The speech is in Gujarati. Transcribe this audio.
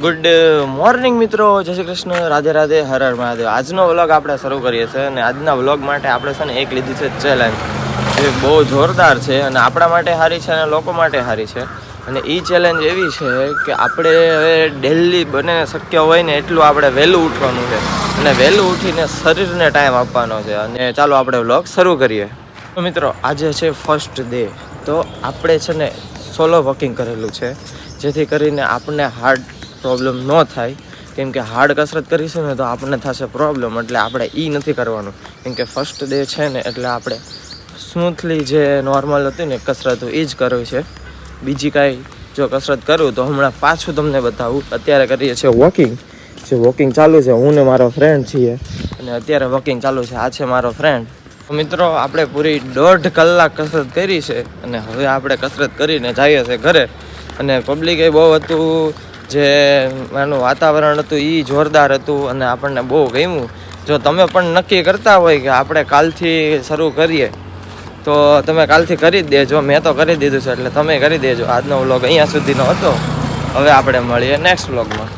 ગુડ મોર્નિંગ મિત્રો, જય શ્રી કૃષ્ણ, રાધે રાધે, હર હર મહાદેવ. આજનો વ્લોગ આપણે શરૂ કરીએ છીએ અને આજના વ્લોગ માટે આપણે છે ને એક લીધી છે ચેલેન્જ. એ બહુ જોરદાર છે અને આપણા માટે સારી છે અને લોકો માટે સારી છે. અને એ ચેલેન્જ એવી છે કે આપણે હવે ડેલી બને શક્ય હોય ને એટલું આપણે વહેલું ઉઠવાનું છે અને વહેલું ઉઠીને શરીરને ટાઈમ આપવાનો છે. અને ચાલો આપણે વ્લોગ શરૂ કરીએ. તો મિત્રો, આજે છે ફર્સ્ટ ડે. તો આપણે છે ને સોલો વોકિંગ કરેલું છે, જેથી કરીને આપણને હાર્ટ પ્રોબ્લેમ ન થાય. કેમ કે હાર્ડ કસરત કરીશું ને તો આપણને થશે પ્રોબ્લેમ, એટલે આપણે એ નથી કરવાનું. કેમ કે ફર્સ્ટ ડે છે ને એટલે આપણે સ્મૂથલી જે નોર્મલ હતું ને કસરત એ જ કરવી છે. બીજી કાંઈ જો કસરત કરું તો હમણાં પાછું તમને બતાવું. અત્યારે કરીએ છીએ વોકિંગ. જે વોકિંગ ચાલુ છે, હું ને મારો ફ્રેન્ડ છીએ અને અત્યારે વોકિંગ ચાલુ છે. આ છે મારો ફ્રેન્ડ. મિત્રો, આપણે પૂરી 1.5 કલાક કસરત કરી છે અને હવે આપણે કસરત કરીને જઈએ છીએ ઘરે. અને પબ્લિક એ બહુ હતું, જે એનું વાતાવરણ હતું એ જોરદાર હતું અને આપણને બહુ ગમ્યું. જો તમે પણ નક્કી કરતા હોય કે આપણે કાલથી શરૂ કરીએ તો તમે કાલથી કરી જ દેજો. મેં તો કરી દીધું છે એટલે તમે કરી દેજો. આજનો વ્લોગ અહીંયા સુધીનો હતો. હવે આપણે મળીએ નેક્સ્ટ વ્લોગમાં.